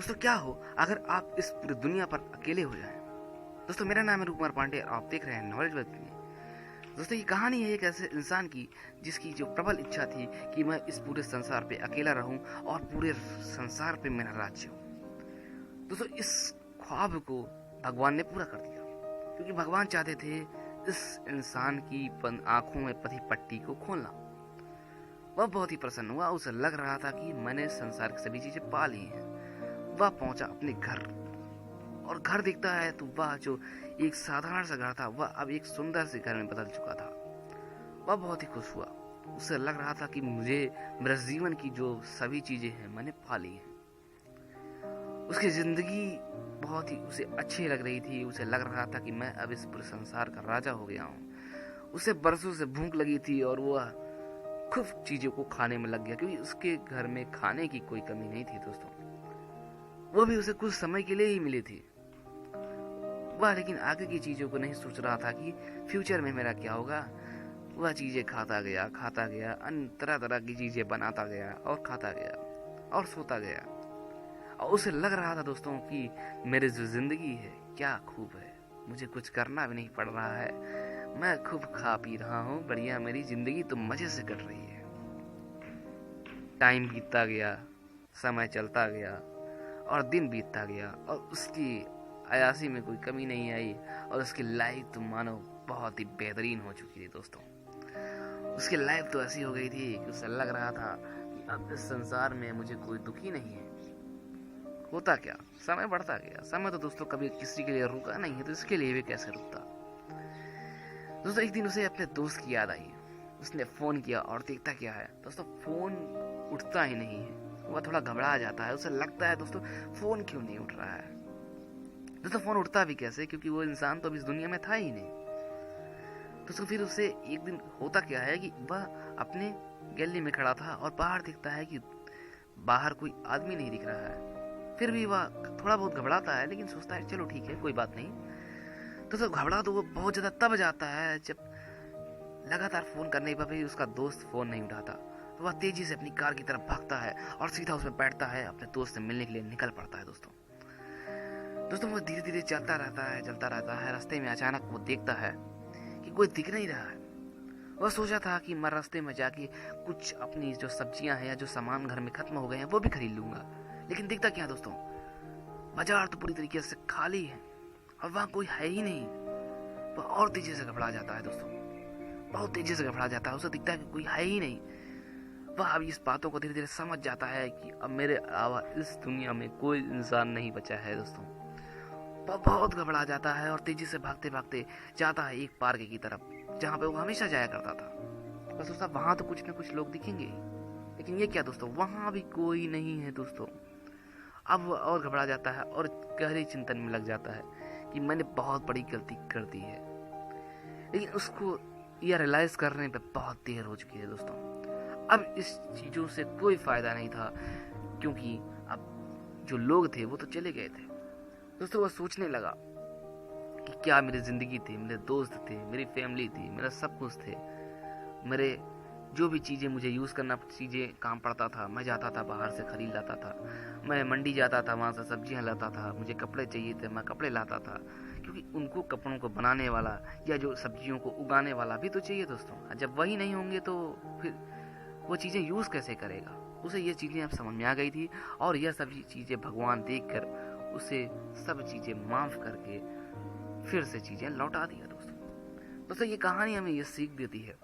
दोस्तों क्या हो अगर आप इस पूरी दुनिया पर अकेले हो जाएं। दोस्तों मेरा नाम है रूप कुमार पांडे और आप देख रहे हैं नॉलेज वर्क में। दोस्तों ये कहानी है एक ऐसे इंसान की जिसकी जो प्रबल इच्छा थी कि मैं इस पूरे संसार पे अकेला रहूं और पूरे संसार पे मेरा राज्य हो। दोस्तों इस ख्वाब को भगवान ने पूरा कर दिया, क्योंकि भगवान चाहते थे इस इंसान की आंखों में बंधी पट्टी को खोलना। वह बहुत ही प्रसन्न हुआ, उसे लग रहा था कि मैंने संसार की सभी चीजें पा ली हैं। वह पहुंचा अपने घर और घर देखता है तो वह जो एक साधारण सा घर था वह अब एक सुंदर से घर में बदल चुका था। वह बहुत ही खुश हुआ, उसे लग रहा था कि मुझे मेरे जीवन की जो सभी चीजें हैं मैंने पा ली हैं। उसकी जिंदगी बहुत ही उसे अच्छी लग रही थी, उसे लग रहा था कि मैं अब इस पूरे संसार का राजा हो गया हूँ। उसे बरसों से भूख लगी थी और वह खूब चीजों को खाने में लग गया, क्योंकि उसके घर में खाने की कोई कमी नहीं थी दोस्तों। वो भी उसे कुछ समय के लिए ही मिली थी। वह लेकिन आगे की चीजों को नहीं सोच रहा था कि फ्यूचर में मेरा क्या होगा। वह चीजें खाता गया, अन्य तरह तरह की चीजें बनाता गया और खाता गया और सोता गया। और उसे लग रहा था दोस्तों कि मेरी जो जिंदगी है क्या खूब है, मुझे कुछ करना भी नहीं पड़ रहा है, मैं खूब खा पी रहा हूँ, बढ़िया मेरी जिंदगी तो मजे से कट रही है। टाइम बीतता गया, समय चलता गया और दिन बीतता गया और उसकी अयासी में कोई कमी नहीं आई और उसकी लाइफ तो मानो बहुत ही बेहतरीन हो चुकी थी दोस्तों। उसकी लाइफ तो ऐसी हो गई थी कि उसे लग रहा था कि अब इस संसार में मुझे कोई दुखी नहीं है। होता क्या, समय बढ़ता गया। समय तो दोस्तों कभी किसी के लिए रुका नहीं है, तो इसके लिए भी कैसे रुकता। दोस्तों एक दिन उसे अपने दोस्त की याद आई। उसने फोन किया और देखता क्या है दोस्तों, फोन उठता ही नहीं है। वह थोड़ा घबरा जाता है, उसे लगता है दोस्तों फोन क्यों नहीं उठ रहा है। दोस्तों फोन उठता भी कैसे, क्योंकि वो इंसान तो अभी इस दुनिया में था ही नहीं। दोस्तों फिर उसे एक दिन होता क्या है कि वह अपने गैलरी में खड़ा था और बाहर दिखता है कि बाहर कोई आदमी नहीं दिख रहा है। फिर भी वह थोड़ा बहुत घबराता है, लेकिन सोचता है चलो ठीक है कोई बात नहीं। दोस्तों घबरा तो वो बहुत ज्यादा तब जाता है जब लगातार फोन करने पर भी उसका दोस्त फोन नहीं उठाता। तो वह तेजी से अपनी कार की तरफ भागता है और सीधा उसमें बैठता है, अपने दोस्त से मिलने के लिए निकल पड़ता है दोस्तों वो धीरे धीरे चलता रहता है। रास्ते में अचानक वो देखता है कि कोई दिख नहीं रहा है। वह सोचा था कि मैं रास्ते में जाके कुछ अपनी जो सब्जियां हैं या जो सामान घर में खत्म हो गए हैं वो भी खरीद लूंगा, लेकिन दिखता क्या दोस्तों, बाजार तो पूरी तरीके से खाली है और वहां कोई है ही नहीं। वह और तेजी से घबरा जाता है दोस्तों, बहुत तेजी से घबरा जाता है। उसे दिखता है कि कोई है ही नहीं। वह अब इस बातों को धीरे धीरे समझ जाता है कि अब मेरे अलावा इस दुनिया में कोई इंसान नहीं बचा है दोस्तों। वह बहुत घबरा जाता है और तेजी से भागते भागते जाता है एक पार्क की तरफ, जहाँ पे वो हमेशा जाया करता था। बस उसका वहां तो कुछ न कुछ लोग दिखेंगे, लेकिन ये क्या दोस्तों, वहां भी कोई नहीं है दोस्तों। अब वह और घबरा जाता है और गहरी चिंतन में लग जाता है कि मैंने बहुत बड़ी गलती कर दी है। लेकिन उसको यह रियलाइज करने पे बहुत देर हो चुकी है दोस्तों। अब इस चीजों से कोई फायदा नहीं था, क्योंकि अब जो लोग थे वो तो चले गए थे। दोस्तों वह सोचने लगा कि क्या मेरी जिंदगी थी, मेरे दोस्त थे, मेरी फैमिली थी, मेरा सब कुछ थे, मेरे जो भी चीजें मुझे यूज करना चीजें काम पड़ता था, मैं जाता था बाहर से खरीद लाता था, मैं मंडी जाता था वहां से सब्जियां लाता था, मुझे कपड़े चाहिए थे मैं कपड़े लाता था, क्योंकि उनको कपड़ों को बनाने वाला या जो सब्जियों को उगाने वाला भी तो चाहिए दोस्तों। जब वही नहीं होंगे तो फिर वो चीजें यूज कैसे करेगा। उसे ये चीजें अब समझ में आ गई थी और यह सभी चीजें भगवान देखकर उसे सब चीजें माफ करके फिर से चीजें लौटा दिया दोस्तों ये कहानी हमें ये सीख देती है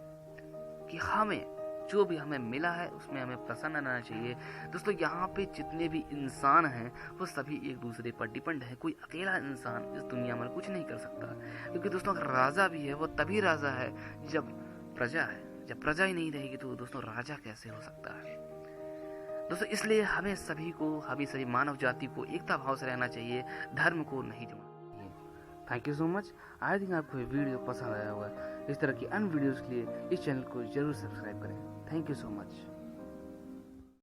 कि हमें जो भी हमें मिला है उसमें हमें प्रसन्न रहना चाहिए। दोस्तों यहाँ पे जितने भी इंसान हैं वो सभी एक दूसरे पर डिपेंड है। कोई अकेला इंसान इस दुनिया में कुछ नहीं कर सकता, क्योंकि दोस्तों अगर राजा भी है वो तभी राजा है जब प्रजा है। जब प्रजा ही नहीं रहेगी तो दोस्तों राजा कैसे हो सकता है। दोस्तों इसलिए हमें सभी मानव जाति को एकता भाव से रहना चाहिए, धर्म को नहीं जोड़ना चाहिए। Thank you so much. I think आपको ये वीडियो पसंद आया होगा। इस तरह की अन्य वीडियोस के लिए इस चैनल को जरूर सब्सक्राइब करें। Thank you so much.